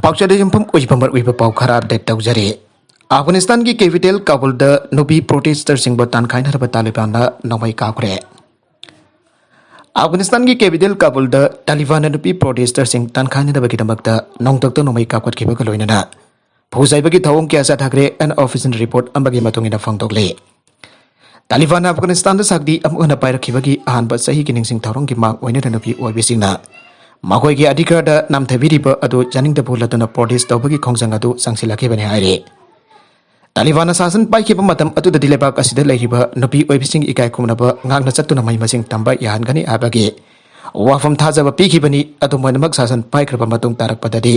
पाक्चदे यंफम उइबमर उइब पाव खरा अपडेट तौजरे अफगानिस्तान की कैपिटल काबुल द नुबी प्रोटेस्टर सिंह बतान खाइनरब तालिबान नौमई काखरे अफगानिस्तान की कैपिटल काबुल द तालिबान नुबी प्रोटेस्टर सिंह तान खाइनरब की दमक नौतक नौमई काखरखिबग लोइनना फुजाइबगी थवंग क्या जाथाखरे एन ऑफिशियल रिपोर्ट अमबगी मतुंगिना फंगदोगले तालिबान अफगानिस्तान सागदी अमुना पाइरखिबगी अहानब सही की निंगसिंग थौरंग की मांग ओइनर नुबी ओइबिसिंगना मखोई के अधिकार नामथबिरिब अदु जानिंगदबु लदुना प्रोटेस्ट तौबगी खोंजंग अदु सांसिलाखिबने हाइरे तालिबान शासन पाइखिब मतम अदुददि लेबाक असिदा लैरिबा नुपी ओइबिसिंग इकाय खुमनब ngang चतुना मै मसिंग तंबा याहनगनी आबगे वाफम थाजब पीखिबनी अदु मोनमक शासन पाइखरब मतुंग तारकपददि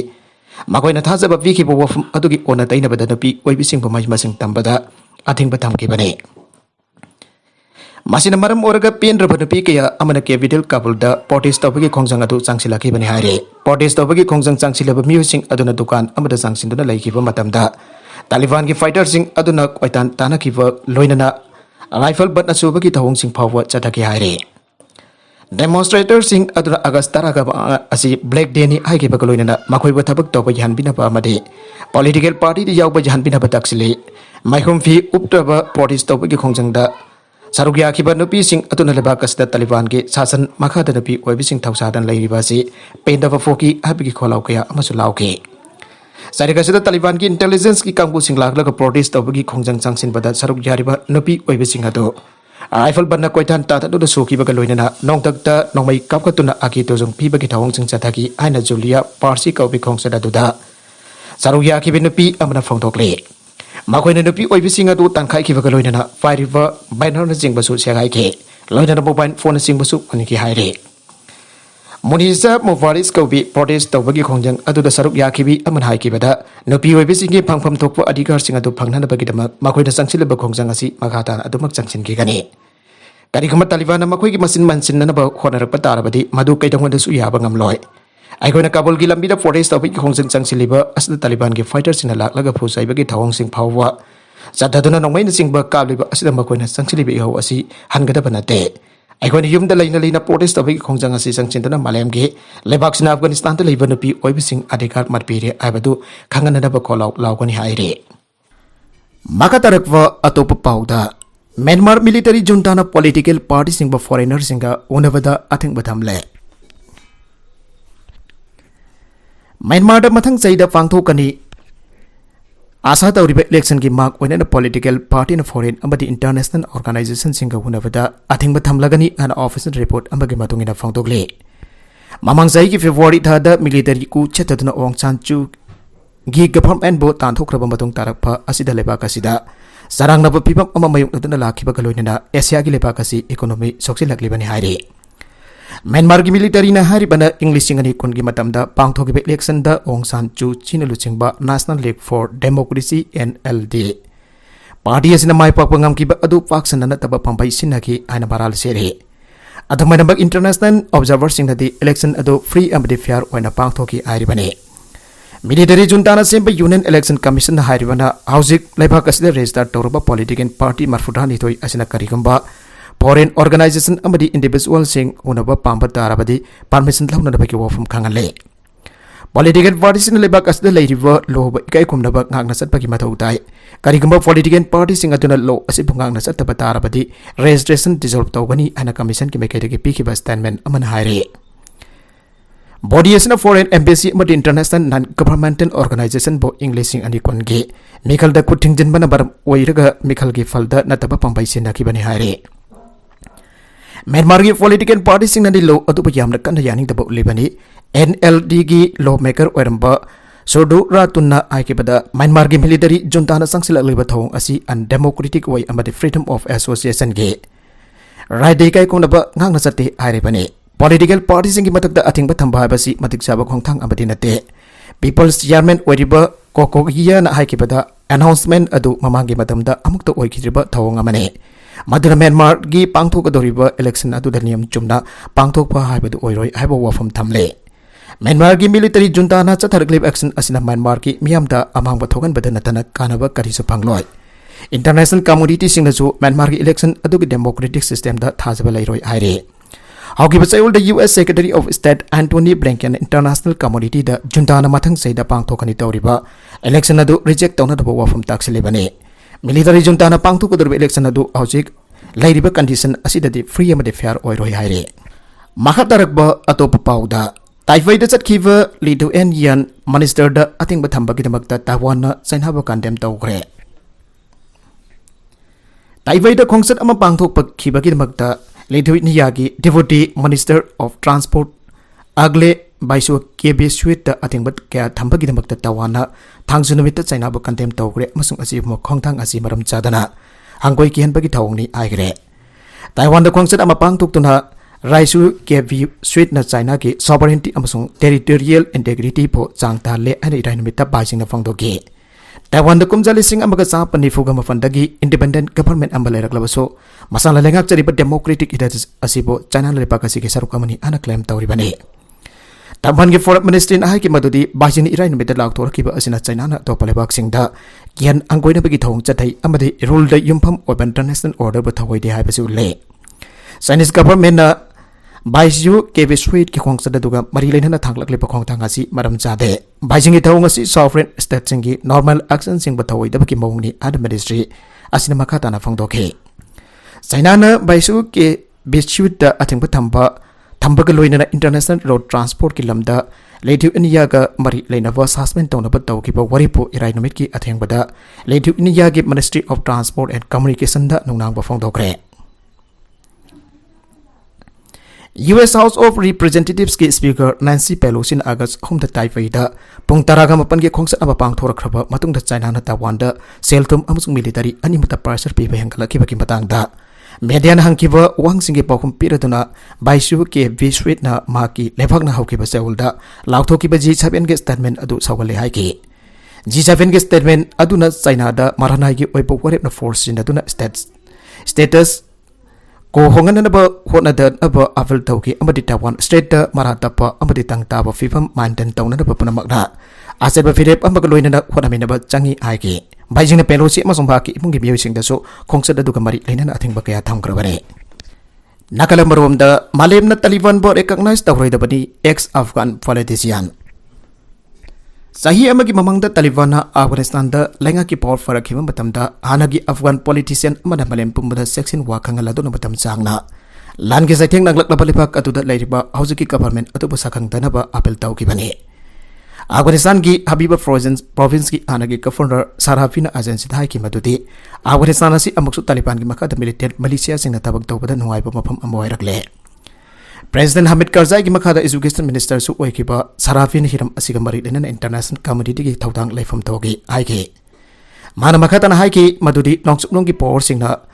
मखोइना थाजब पीखिब वाफम अदुगी ओना तैनबद नुपी ओइबिसिंग मै मसिंग तंबदा अथिंग थमखिबने मासिना मरम ओरगा पेनरब नुपी कया अमना कैपिटल काबुल द प्रोटेस्ट तौबगी खोंजंग अदु सांसिलाखिबने हाइरे प्रोटेस्ट तौबगी खोंजंग सांसिलब मियुसिंग अदुना दुकान अमदा सांसिंदुना लैखिब मतमदा तालिबान की फाइटर सिंह अदुना क्वाइतान तानखिब लोइनना राइफल बटना सुबगी थवंग सिंह फाव चथखि हाइरे डेमोन्स्ट्रेटर सिंह अदुना अगस्त तरगा असि ब्लैक डे नि हाइखिबग लोइनना मखोइब थबक तौब यानबिनब अमदि पॉलिटिकल पार्टी दि यावब यानबिनब तक्सिले माइखुम फी उपतब प्रोटेस्ट तौबगी खोंजंग द सारुक याखिब नुपी सिंह अदुना लेबाक असदा तालिबान के शासन मखाद नुपी ओइबिसिंग थौसादन लैरिबासि पेंदब फोकी हाबिगी खोलाव कया अमसु लावके सारिगसदा तालिबान की इंटेलिजेंस की कांगबु सिंह लागलग प्रोटेस्ट तौबगी खोंजंग चांगसिनबदा सारुक यारिबा नुपी ओइबिसिंग अदु राइफल बन्ना कोइतान तातदुदा सोखिबग लोइनना नौतकता नौमई कापकतुना आकी तोजंग पीबगी थवंग सिंह चथाकी आइना जुलिया पार्सी कौबी खोंगसदा दुदा सारुक याखिबि नुपी अमना फोंथोकले मखोइना नुपी ओइबिसिंग अदु तानखाइखिबग लोइनना फाइरिब बाइनरना जिंगबसु सेगाइखे लोइनना मोबाइल फोन जिंगबसु अनिखि हाइरे मुनिसा मोवारिस कौबी प्रोटेस्ट तौबगी खोंजंग अदुदा सरुक याखिबि अमन हाइखिबदा नुपी ओइबिसिंग फंगफम थोकप अधिकार सिंह अदु फंगनबगीदमक मखोइना संगसिलब खोंजंग असि मखातान अदुमक संगसिनखिगनि करिगम तालिबान मखोइगी मसिन मनसिननब होनरप तारबदि मदु कैदंगदसु याबा ngamloi अखोइना काबुल की लंबी प्रोटेस्ट तौबगी खोंजंग संगसिलिब असद तालिबान की फाइटर सिंह लाक्लग फुसाइबगी थवंग सिंह फाव चथदुना नौमैना सिंह काबलिब असिदा मखोइना संगसिलिब इहौ असि हनगदब नते अखोइना युमदा लैना लैना प्रोटेस्ट तौबगी खोंजंग असि संगसिनदुना मालेमगे लेबाक्सिना अफगानिस्तान ता लैब नुपी ओइबिसिंग अधिकार मरपीरे आइबदु खंगननब खोलाव लावगनि हाइरे मकातरकव अतोप पाउदा म्यांमार मिलिटरी जुंटाना पॉलिटिकल पार्टी सिंह फॉरेनर सिंह उनबदा अथिंग थमले म्यांमार मथंग चैदा पांगथोकनी आशा तौरिब इलेक्शन की मार्क ओइना पॉलिटिकल पार्टी फॉरेन अमदी इंटरनेशनल ऑर्गेनाइजेशन सिंह हुनबदा अथिंग थमलगनी अन ऑफिशियल रिपोर्ट अमगी मतुंगिना फोंदोगले ममंग चही की फेब्रुवारी थादा मिलिटरी कु चतदुना ओंग चांचू गी गवर्नमेंट बो तांथोखरब मतुंग तारकफा असिदा लेबाक असिदा सरांगनब फिबम अमा मयुंगदुना लाखिबग लोइनना एशिया की लेबाक असि इकोनॉमी सोक्सिलकलिबनि हाइरे म्यांमार की मिलिटरी हारिबना इंग्लिशिंग अनि कुन की मतमदा पांगथोगिबे इलेक्शन द ओंग सान चू चिन लुचिंगबा National League for Democracy NLD party असिना माय पाक ngam अदु पाक्सन नतब पंबै सिनखि आइना बाराल सेरे अधमनबक इंटरनेशनल ऑब्जर्वर सिंह नदी इलेक्शन अदु फ्री अमदि फेयर ओइना पांगथोकी आइरिबने मिलिटरी जुंटाना सेंब यूनियन इलेक्शन कमीशन हारिबना हाउजिक लेबाक असिदा रजिस्टर तौरबा पॉलिटिकल पार्टी मरफुदानी थोई असिना करिगंबा फॉरेन ऑर्गेनाइजेशन अमदी इंडिविजुअल सिंह उनब पांब तारबदी परमिशन लौनबगी वफम खंगले पॉलिटिकल पार्टी सिंह लेबाक असद लैरिब लोब इकाय खुमनब ngakna चटपगी मथौ ताई करिगंबा पॉलिटिकल पार्टी सिंह अदुना लो असिबु ngakna चटब तारबदी रजिस्ट्रेशन डिसॉल्व तौगनी अना कमीशन की मेकेदगी पीखिबा स्टेटमेंट अमन हाइरे बॉडी असना फॉरेन एम्बेसी अमदी इंटरनेशनल नॉन गवर्नमेंटल ऑर्गेनाइजेशन बो इंग्लिशिंग अनि कोनगे मिखल द कुथिंगजन बना बरम ओइरगा मिखल की फलदा नतब पंबै सिनखिबनि हाइरे म्यांमार की पॉलिटिकल पार्टी सिंह नदी लो अदुब यामना कन्न यानिंगदब उलिबनी एनएलडी की लॉ मेकर ओरंबा सोडु रातुन्ना आइकेबदा म्यांमार की मिलिटरी जुंटाना संगसिलकलिबा थौंग असि अन डेमोक्रेटिक वे अमदि फ्रीडम ऑफ एसोसिएशन के राइट दे काय कोनब ngakna चते हाइरेबनी पॉलिटिकल पार्टी सिंह की मतकदा अथिंग थंबा हाबसी मतिक साब खोंथांग अमदि नते पीपल्स चेयरमैन ओरिबा कोकोगिया ना हाइकेबदा अनाउंसमेंट अदु ममांगी मतमदा अमुक्ता ओइखिरिबा थौंग अमने मदुना म्यांमार की पांगथोकदोरिबा इलेक्शन अदुदा नियम चुमना पांगथोकपा हाइबदु ओइरोय हाइबा वफम थमले म्यांमार की मिलिटरी जुंटाना चथरगलिब एक्शन असिना म्यांमार की मियामदा अमांग थोगनबदा नतना कानब करिसु फंगलोय इंटरनेशनल कम्युनिटी सिंगनसु म्यांमार की इलेक्शन अदुगी डेमोक्रेटिक सिस्टम दा थाजबा लैरोय हाइरे Hauki Basaul, the US Secretary of State Antony Blinken International Community, the Juntana Matang say the Pang Tokani Toriba, election adu reject on the Bowa from Taxilibane. Military Juntana Pang to the election adu Hausik, Lady condition acidity free of the fair or Haire. Mahatarakba Atop Pauda. Typhoid at Kiva, Lithuanian Minister the Ating Batambakidamaka Tawana, Sainhaba condemn Togre. Typhoid the concert Amapang Tok Kibakidamaka, Lithuaniagi, Devotee Minister of Transport, Agle, Baisu Kebe Sweet the Ating Batka Tambakidamaka Tawana, Tangsunamita Sainhaba condemn Togre, Masung Azimo Kongtang Azimaram Chadana, Hangoi Kian Bagitawni Igre. Taiwan the concert Amapang Tok Tuna. Raisu Kevi Sweet na China ki sovereignty amasung territorial integrity po changta le ani dynamita bajing na fangdogi. Taiwan da kumjali sing amaga sa panifuga mafandagi independent government ambale raklabaso masala lengak chariba democratic idas asibo China le pakasi ke sarukamani ana claim tawribani. Taiwan ki foreign ministry na hai ki madudi bajing ni irai numita laktor ki ba asina China na to palebak sing da kian angkoi na bagi thong chathai amadi rule da yumpham open international order ba thawai de hai basu le. Chinese government na Baisu Kebe Sweet ki Kong Sadaduga Marilena Tanglak Lipakong Tangasi, Madam Zade. Baising it Hongasi sovereign state singi normal action sing Bataway the Bakimoni ad ministry Asinamakata na Fangdoke. Sainana Baisu ke Bishuit the Atimbatamba Tambagaloina International Road Transport Kilamda Latu Inyaga Mari Lenava Sasman Tona Batokipa Waripo Irainomiki Atangbada Latu Inyagi Ministry of Transport and Communication da Nunang Bafangdokre. US House of Representatives ki Speaker Nancy Pelosi in August home the Taipei da Pung Taraga mapan ki Kongsa Abapang Thorakraba matung da China na Taiwan da Seltum amusung military animata pressure pipa hangkala kiba kimatang da Median hangkiba wang singi pakum piraduna Baisu ki Viswit na maki lebak na haukiba Seoul da Lautho kiba G7 ke statement adu sawale haiki G7 ke statement aduna China da maranai ki oipo warep na force in aduna status ko hongan na ba hona da aba avel tawki amadi Taiwan state da marata pa amadi tangta ba fifam maintain taw na ba panamakna asel ba firep amagaloy na hona min ba changi aiki Beijing na Pelosi amasong baki imong gibiyosing da so kongsa da duga mari leina na ating ba kaya thamgrabare nakalamparom da malem na Taliban bo recognize tawroy da bani ex Afghan politician Sahi amagi mamang da Taliban na Afghanistan da lenga ki power farak hima matam da hanagi Afghan politician amada malem pumda section wakang lado na matam sang na lan ki saitheng naglak lapalipak atu da lairiba haujuki government atu basakang tanaba apel taw ki bani Afghanistan ki Habiba province ki hanagi governor Sarafina agency thai ki madudi Afghanistan asi amuksu Taliban ki makada military militia sing na tabag taw bada nuai ba mafam amoy rakle President Hamid Karzai ki makada education minister su oikiba Sarafin hiram asiga mari lena international community ki thaudang leifam togi aiki mana makata na haiki madudi nongsuknong ki power singna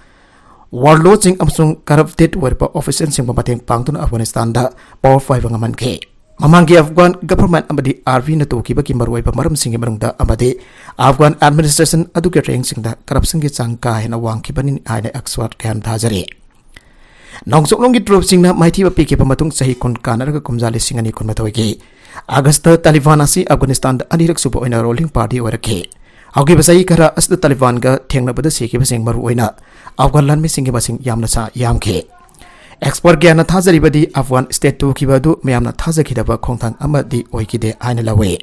warlord sing amsung corrupted werpa official sing pamateng pangtun Afghanistan da power 5 ngaman ke mamangi Afghan government amadi army na toki ba ki marwai ba maram singi marungda amadi Afghan administration adu ke reng singda corruption ki changka hena wang ki banin aina expert kan thajari Nongsok longi troop singna maiti ba pike pamatung sahi kon kanaraga kumjali singani kon matawagi Agasta Taliban asi Afghanistan da anirak subo oina rolling party oirake Augi basai kara asda Taliban ga thengna bada seki basing maru oina Afghan lan mi singi basing yamna sa yamke Expert gyana thajari badi Afghan state to kibadu mayamna thajaki daba khongthang amadi oikide aina lawe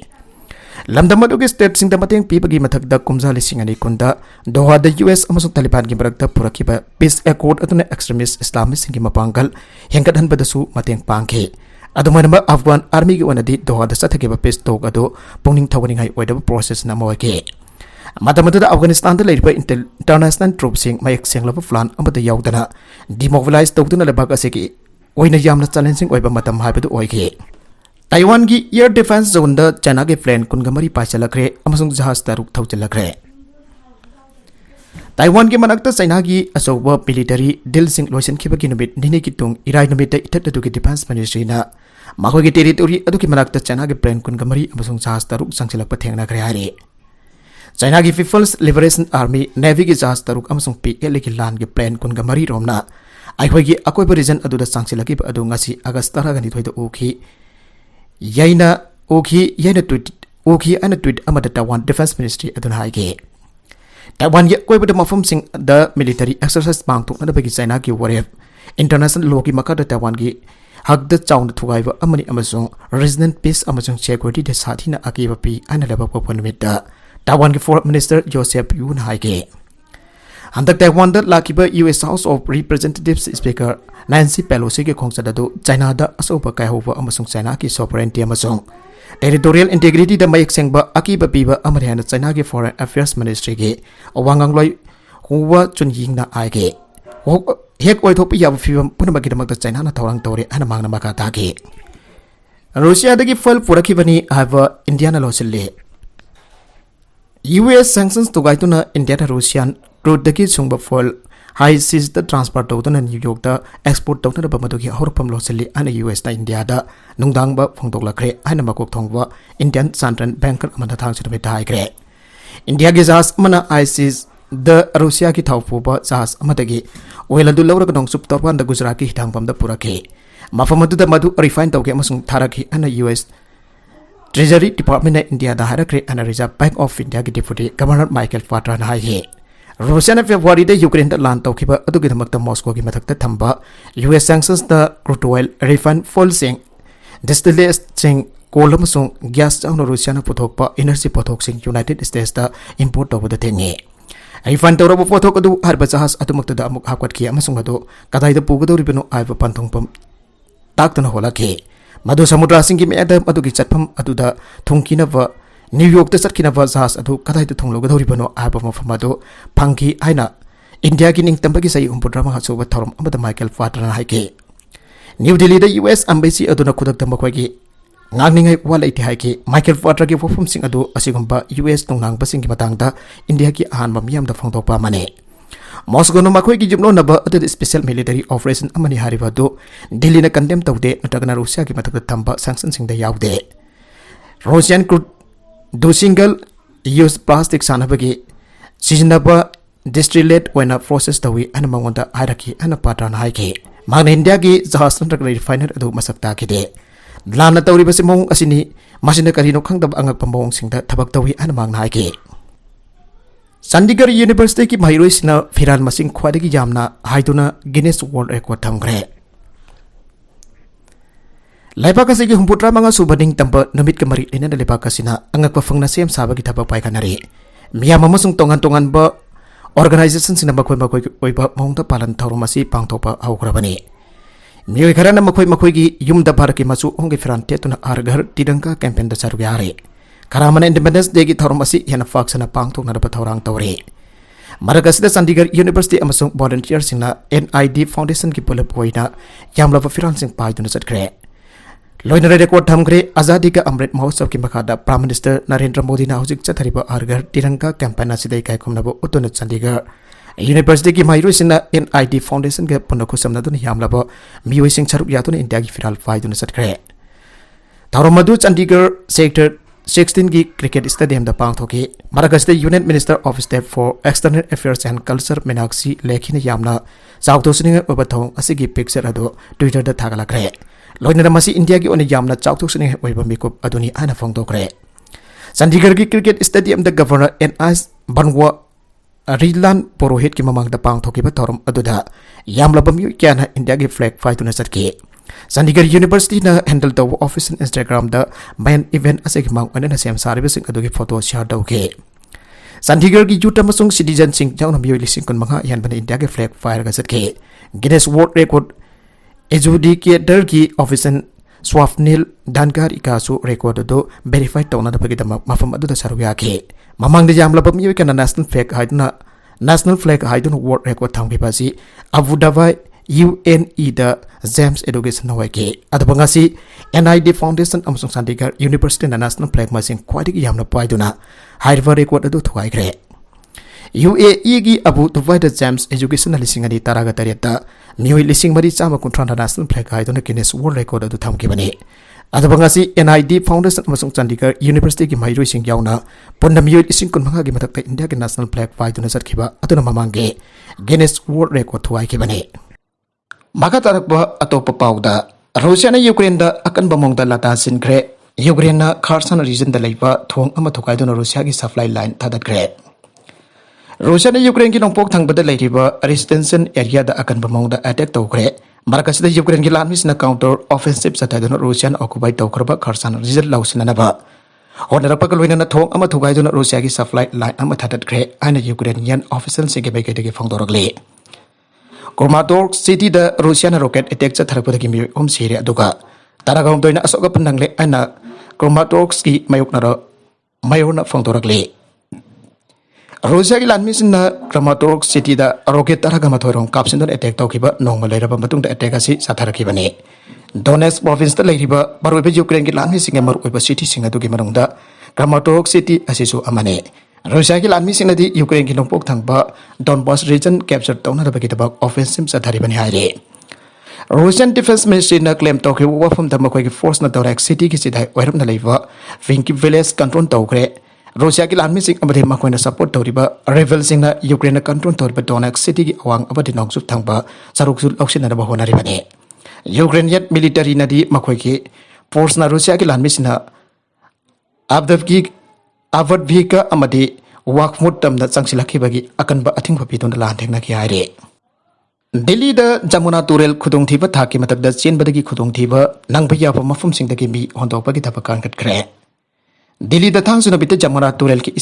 Lamdamadugi state sing damateng pibagi mathakda kumjali singani kunda Doha the US amasung Taliban ki barakta purakiba peace accord atuna extremist Islamist singi mapanggal hengkadhan badasu mateng pangke adumana Afghan army ki wanadi Doha da sathakiba peace talk ado pongning thawani ngai oidaba process na moike matamata Afghanistan da leiriba international troops sing mayek senglaba plan amada yaudana demobilize tawduna lebak aseki oina yamna challenging oiba matam haibadu oike Taiwan ki air defense zone da China ke plane kun gamari paisalakre amasung jahaz taruk thauchalakre Taiwan ki manakta China ki asoba military deal sing loisan khiba ki numit nini ki tung irai numit itat adu ki defense ministry na makoi ki territory adu ki manakta China ke plane kun gamari amasung jahaz taruk sangsilakpa thengna kre hari China ki People's Liberation Army Navy ki jahaz taruk amasung PL ki land ki plane kun gamari romna aihoi ki akoi region adu da sangsilaki adu ngasi August 10 gani thoida oki Yaina oki yaina tweet amada Taiwan Defense Ministry adun haige Taiwan ye koi bada mafum sing the military exercise bang tuk na bagi China ki waref international law ki makada Taiwan gi hagda chaun thugaiba amani amasung regional peace amasung security de sathina akiba pi ana leba ko ponmita Taiwan ki foreign minister Joseph Yun haige Handak Taiwan da lakiba US House of Representatives Speaker Nancy Pelosi ki khongsa da China da asoba kai hoba amasung China ki sovereignty amasung territorial integrity da mayek sengba akiba piba amariana China ki foreign affairs ministry ki awangang loi huwa chunying na aige hek oi thopi yab fibam punamagi damak da China na thorang tore ana mangna maka ta ki Russia da ki fal puraki bani ava India na losille US sanctions to gaituna India da Russian crude da ki sungba fal high seas the transport to na New York da export to na ba madu ki horpam losili ana US na India da nungdang ba phongtok lakre ana makok thongwa Indian Central Bank amana thang chhe dai kre India gi jahas mana ISIS the Russia ki thaupu ba jahas amadagi oil du lawra dong sup torwan da Gujarat ki hidang pam da purake mafamadu da madu refine tawke amasung tharaki ana US Treasury Department na India da harakre ana Reserve Bank of India ki deputy governor Michael Fatra na hai Russia na February da Ukraine da lan tawkiba adugi damakta Moscow ki mathakta thamba US sanctions da crude oil refund fall sing distillate sing coal amasung gas chawna Russia na puthokpa energy pothok sing United States da import tawba da thengi refund tawraba pothok adu harba jahas adumakta da amuk hakwat ki amasung adu kadai da pugadori bino aiba panthongpam taktana holake madu samudra sing ki meada adugi chatpham adu da thungkina ba New York da satkina ba jahas adu kadai da thonglo gadori bino aiba mafam adu phangki aina India ki ning tambagi sai umpudrama hachuba thorom amada Michael Fatra haike New Delhi da US embassy aduna kudak da makoi ki ngangningai wala iti haike Michael Fatra ki fofum sing adu asigumba US tongnang basing ki matang da India ki ahan mamiam da phongtokpa mane Moscow no makoi ki jumno na ba adu special military operation amani hariba do Delhi na condemn tawde natagana Russia ki matak thamba sanction sing da yaude Russian crude do single use plastic sanabagi sizinaba distillate when a process tawi ana mangonda hairaki ana patran haike magna India ki jahas nantrak refiner adu masakta kide lana tawri basi mong asini masina karino khangdab angak pambong singda thabak tawi ana magna haike Chandigarh University ki mahiroi sina firan masing khwadagi jamna haiduna Guinness World Record thamgre Laibaka sigi humputra manga subading tamba namit kamari lina na laibaka sina angak pafangna sem sabagi thabak pai kanari miyam amasung tongan ba organization sina makoi oiba mongta palan thoromasi pangtopa haukrabani miyoi kharana makoi gi yumda bharaki masu onge firante tuna argar tidangka campaign da charugyare karamana Independence Day gi thoromasi yana faksana pangtok na thorang tawre Maragasida Chandigarh University amasung volunteer sina NID Foundation ki pulap hoina yamla firan sing pai tuna chatkre Loina record thamgre Azadi ka Amrit Mahotsav ki makhada Prime Minister Narendra Modi na hojik chathariba argar tiranga campaign asidai kai khomnabo utuna Chandigarh University ki mairu sina NID Foundation ke punakhu samna dun yamlabo mioi sing charuk yatun India ki firal fai dun satkre Tharomadu Chandigarh sector 16 ki cricket stadium da pangthoki Maragasida Union Minister of State for External Affairs and Culture Meenakshi Lekhina yamna chawtosning obathong asigi picture ado Twitter da thagalakre Loina masi India ki oni yamna chawtuk sini oiba mikop aduni ana phongtokre Chandigarh ki cricket stadium da governor NS Banwa Rilan Porohit ki mamang da pangthoki ba thorom aduda yamla bami kyana India ki flag fight na satki Chandigarh University na handle the office on Instagram da main event asegi mang ana sem sari sing adugi photo share dauke Chandigarh ki youth amasung citizen sing jawna mioi lising kun manga yan bana India ki flag fire ga satki Guinness World Record Adjudicator ki officer Swapnil Dankar ikasu record do verified tawna da pagi dama mafam adu da sarugya ke mamang de jamla pam yoy kana national flag haiduna world record thangbi basi Abu Dhabi UNE da James Education Hawaii ke adabangasi NID Foundation amasung Chandigarh University na national flag masing kwadi yamna paiduna haiva record adu thuai gre UAE gi Abu Dhabi da James Education lising ani taraga tareta mioi lising mari chama kuntrana national flag haiduna Guinness World Record adu thamki bani adabangasi NID Foundation amasung Chandigarh University ki mairoi sing yauna ponna mioi lising kun manga gi matak India ki national flag haiduna sarkiba aduna mamange Guinness World Record thuai ki bani maka tarakba atopa pauda Russia na Ukraine da akan bamong da lata sinkre Ukraine na Kherson region da leiba thong ama thokai dona Russia ki supply line thadat gre Rusia na Ukraine ki nongpok thang bada leiriba resistance area da akan bamong da attack tawkre markas da Ukraine ki lanmis na counter offensive sa tadon Russian occupy tawkraba Kherson result lausina na ba honara pakaloina na thong ama thugai dona Russia ki supply line ama thatat kre ana Ukrainian official se ge bai ke de phangdorokle Kramatorsk city da Russian rocket attack cha tharapada ki mi sire aduga taragam doina asoka pandangle ana Kramatorsk ki mayok na phangdorokle Rusia ki lanmis na Kramatorsk city da rocket taragama thorong kapsin don attack tawkiba nongma leiraba matung da attack asi satharakibani Donetsk province da leiriba baroiba Ukraine ki lanmis singa maroiba city singa dugi marungda Kramatorsk city asisu amane Rusia ki lanmis singa di Ukraine ki nongpok thangba Donbas region capture tawna da bagitaba offensive satharibani haire Russian Defense Ministry na claim tawki wafum da makoi ki force na Donetsk city ki sidai oiram na leiba Vinky village control tawkre Rusia ki lanmi sing abadi makoi na support tawriba rebel sing na Ukraine na control tawriba Donetsk city ki awang abadi nongsuk thangba saruksul oxin na ba honaribani Ukrainian military na di makoi ki force na Rusia ki lanmi sing na Avadvika amadi wakmut tam na changsilaki bagi akan ba ating papidon na lantheng na ki haire Delhi da Jamuna Turel khudong thiba thaki matak da chen badagi khudong thiba nangba yapa mafum sing da ki mi hondok bagi tabakan kat kre Delhi da thang suna bitte Jamuna Turel ki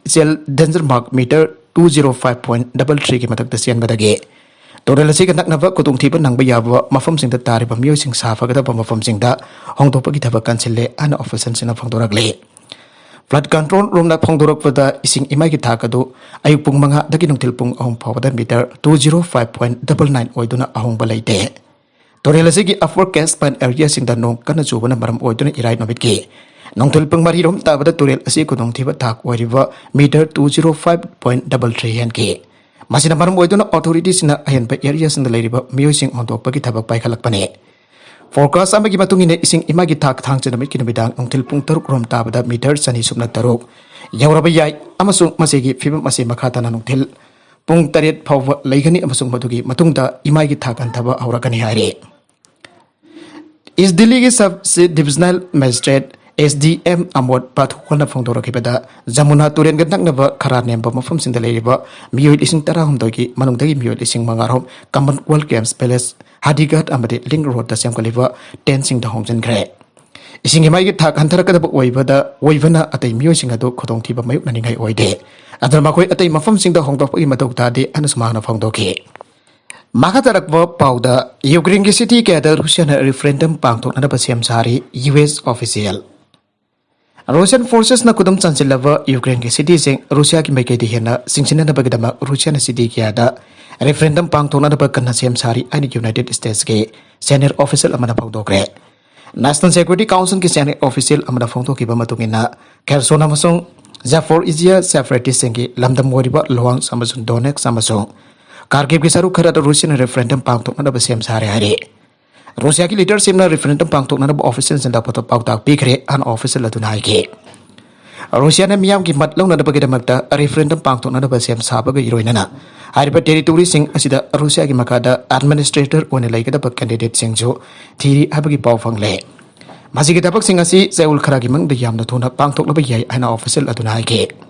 isil danger mark meter 205.33 ki matak da chen badage Turel asi kanak nava kutung thiba nangba yaba mafum sing da tari ba miyo sing safa kada ba mafum sing da hongdok bagi tabakan sille ana officer sina phangdoragle Flood control room na phangdorak pada ising imai ki thakadu ayuk pung manga dagi nungtil pung ahong phawada meter 205.99 oiduna ahong balaite Torel asigi forecast pan area sing da nong kana chubana maram oiduna irai nobit ki nongthil pung mari rom tabada Torel asi kudong thiba thak oiriba meter 205.33 hen ki masina maram oiduna authorities na ahen pa area sing da leiriba miyo sing ondok pagi thabak pai khalakpane Forecast amagi matungina ising imagi thak thang chanamit kinabidang nongthil pung taruk rom tabada meter sani subna taruk yauraba yai amasung masigi fibam masi makhata na nongthil pung taret phawwa leigani amasung madugi matungda imagi thak anthaba aurakani haire East Delhi ki sub divisional magistrate SDM Amod Pathukona phangdorakibada Jamuna Turen ganak naba khara nemba mafum sinda leiriba miyoi ising tara humdogi manungdagi miyoi ising mangarom Commonwealth Games Palace Hadigat amade Link Road da semkaliba tensing da homjen gre ising imai gi thak hantarakada oibana atai miyoi singa do khodong thiba mayuk naningai oide adar makoi atai mafum sing da hongdok gi matok ta de anusmana phangdoki Makatarak pauda Ukraine ki city ke ada Russian referendum pangtok na basiam sari US official Russian forces na kudum chansilava Ukraine ki city sing Russia ki mai ke di hena singchina na bagdama Russian city ki ada referendum pangtok na bakkan siam sari ani United States ke senior official amana pangdokre National Security Council ki senior official amana pangtok ki ba matungina Kherson amasung Zaporizhia separatist sing ki lamdam moriba Luhansk amasung Donetsk amasung Kharkiv ki saru khara Russian referendum pangtok na ba sem sare hari Russia ki leadership na referendum pangtok na ba official senda poto pautak pikre an official aduna ke Russia na miyam ki matlaw na ba gidamakta referendum pangtok na ba sem saba ga iroina na hariba territory sing asida Russia ki makada administrator one lai kada ba candidate sing jo thiri habagi paw fangle masigi tabak sing asi zeul khara ki mang da yam na thona pangtok na ba yai ana official aduna ke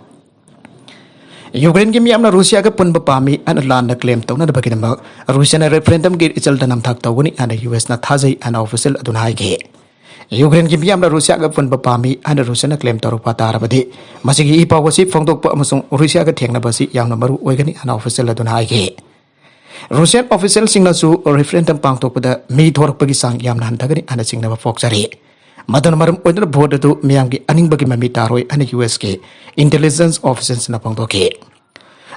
Ukraine ki miyamna Russia ka punba pami an land na claim tawna da bagidama Russia na referendum gi ichal danam thak tawni an US na thajai an official aduna haige Ukraine ki miyamna Russia ka punba pami an Russia na claim taru patar badi masigi ipa wasi phangdok pa amasung Russia ka thengna basi yamna maru oigani an official aduna haige Russian official singna su referendum pangtok pada mi thorak pagi sang yamna hantagani an singna ba fokjari Madan maram oidna board tu miyam ki aning bagi mami taroi an US ke intelligence officers na pangdoke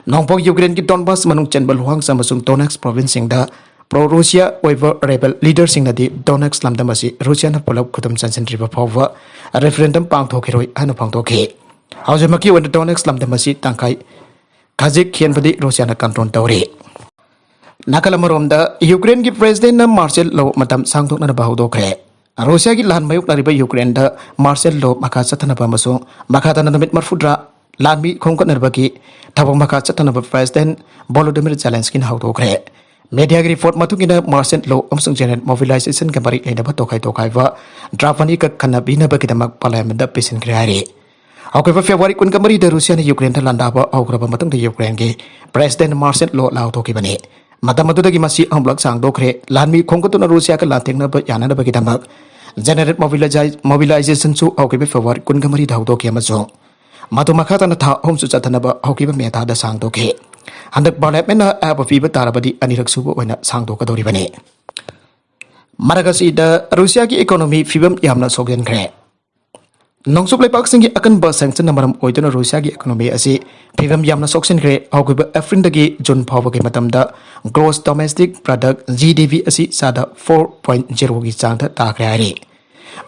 Nongpok Ukraine ki Donbas manung chen balhuang samasung Donetsk province singda pro Russia over rebel leader singna di Donetsk lamdamasi Russia na polop kudum chansen riba phawwa referendum pangthokiroi anu pangthoke haujamaki wanda Donetsk lamdamasi tangkai khajik khianbadi Russia na control tawri Nakalamarom Ukraine ki president na martial law matam sangthok na bahudokre Russia ki lan mayuk nariba Ukraine da martial law maka chatana ba masung maka tan namit marfudra lanmi khongkot narba ki thabang maka chatana ba president Volodymyr Zelensky na hawdokre media ki report matungina martial law amsung general mobilization ka bari ena ba tokai va dravani ka khana bina ba kidamak parliament da pesin kreari ꯍꯧꯈꯤꯕ ꯐꯦꯕ꯭ꯔꯨꯋꯥꯔꯤ 23ꯗ ꯔꯨꯁꯤꯌꯥꯅ ꯌꯨꯀ꯭ꯔꯦꯟꯗ ꯂꯥꯟꯗꯥꯕ ꯍꯧꯈ꯭ꯔꯕ ꯃꯇꯨꯡꯗ ꯌꯨꯀ꯭ꯔꯦꯟꯒꯤ president martial ꯂꯣ ꯂꯥꯎꯊꯣꯛꯈꯤꯕꯅꯤ ꯃꯇꯝ ꯑꯗꯨꯗꯒꯤ ꯃꯁꯤ ꯑꯍꯨꯝꯂꯛ ꯁꯥꯡꯗꯣꯛꯈ꯭ꯔꯦ ꯂꯥꯟꯃꯤ ꯈꯣꯝꯒꯠꯇꯨꯅ ꯔꯨꯁꯤꯌꯥꯒ ꯂꯥꯟꯊꯦꯡꯅꯕ ꯌꯥꯅꯅꯕꯒꯤꯗꯃꯛ ꯖꯦꯅꯔꯦꯜ ꯃꯣꯕꯤꯂꯥꯏꯖꯦꯁꯟꯁꯨ ꯍꯧꯈꯤꯕ ꯐꯦꯕ꯭ꯔꯨꯋꯥꯔꯤ 23ꯗ ꯍꯧꯗꯣꯛꯈꯤ ꯑꯃꯁꯨꯡ ꯃꯗꯨ ꯃꯈꯥ ꯇꯥꯅ ꯊꯥ ꯑꯍꯨꯝꯁꯨ ꯆꯠꯊꯅꯕ ꯍꯧꯈꯤꯕ ꯃꯦ ꯊꯥꯗ ꯁꯥꯡꯗꯣꯛꯈꯤ ꯍꯟꯗꯛ ꯄꯥꯔꯂꯤꯌꯥꯃꯦꯟꯠꯅ ꯑꯌꯥꯕ ꯄꯤꯕ ꯇꯥꯔꯕꯗꯤ ꯑꯅꯤꯔꯛ ꯁꯨꯕ ꯑꯣꯏꯅ ꯁꯥꯡꯗꯣꯛꯀꯗꯧꯔꯤꯕꯅꯤ ꯃꯔꯛ ꯑꯁꯤꯗ ꯔꯨꯁꯤयाꯒꯤ ꯏꯀꯣꯅꯣꯃꯤ ꯐꯤꯕꯝ ꯌꯥꯝꯅ ꯁꯣꯛꯍꯟꯈ꯭ꯔꯦ ꯅꯣꯡꯆꯨꯞ ꯂꯩꯕꯥꯛꯁꯤꯡꯒꯤ ꯑꯀꯟꯕ ꯁꯦꯡꯁꯟꯅ ꯃꯔꯝ ꯑꯣꯏꯗꯨꯅ ꯔꯨꯁꯤयाꯒꯤ ꯏꯀꯣꯅꯣꯃꯤ ꯑꯁꯤ ꯐꯤꯕꯝ ꯌꯥꯝꯅ ꯁꯣꯛꯆꯟꯈ꯭ꯔꯦ ꯍꯧꯈꯤꯕ ꯑꯦꯄ꯭ꯔꯤꯜꯗꯒꯤ ꯖꯨꯟ ꯐꯥꯎꯕꯒꯤ ꯃꯇꯝꯗ ꯒ꯭ꯔꯣꯁ ꯗꯣꯃꯦꯁꯇꯤꯛ ꯄ꯭ꯔꯗꯛ GDP ꯑꯁꯤ ꯆꯥꯗ 4.0ꯒꯤ ꯆꯥꯡꯗ ꯇꯥꯈ꯭ꯔꯦ ꯍꯥꯏꯔꯤ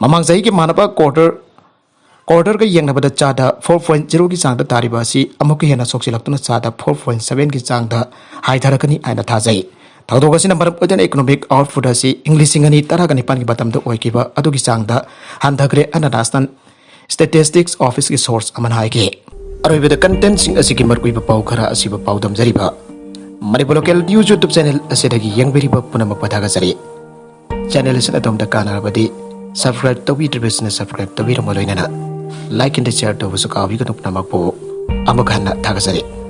ꯃꯃꯥꯡ ꯆꯍꯤꯒꯤ ꯃꯥꯟꯅꯕ ꯀ꯭ꯋꯥꯔꯇꯔꯒ ꯌꯦꯡꯅꯕꯗ ꯆꯥꯗ 4.0ꯒꯤ ꯆꯥꯡꯗ ꯇꯥꯔꯤꯕ ꯑꯁꯤ ꯑꯃꯨꯛꯀ ꯍꯦꯟꯅ ꯁꯣꯛꯆꯤꯜꯂꯛꯇꯨꯅ ꯆꯥꯗ 4.7ꯒꯤ ꯆꯥꯡꯗ ꯍꯥꯏꯊꯔꯛꯀꯅꯤ ꯍꯥꯏꯅ ꯊꯥꯖꯩ ꯊꯧꯗꯣꯛ ꯑꯁꯤꯅ ꯃꯔꯝ ꯑꯣꯏꯗꯨꯅ ꯏꯀꯣꯅꯣꯃꯤꯛ आउटपुट ꯑꯁꯤ ꯏꯪ 2019ꯒꯤ ꯃꯇꯝꯗ ꯑꯣꯏꯈꯤꯕ ꯑꯗꯨꯒꯤ ꯆꯥꯡꯗ ꯍꯟꯊꯈ꯭ꯔꯦ ꯍꯥꯏꯅ ꯅꯦꯁꯅꯦꯜ ꯁ꯭ꯇꯦꯇꯤꯁꯇꯤक्स ऑफिस की सोर्स अमन हाइगे अरोइबद कंटेंट सिंग असिगी मरकुइबा पाउ खरा असिबा पाउ दमजरिबा Manipur local news YouTube channel असिदगी यंगबेरिबा पुनमक पथागजरी चैनल असिन अदोमदा कानारबदी सब्सक्राइब तौबीद्रिबसना सब्सक्राइब तौबीरमलोइनना लाइक एंड शेयर तौबसु काविगनु पुनमक पो अमक हन्ना थागजरी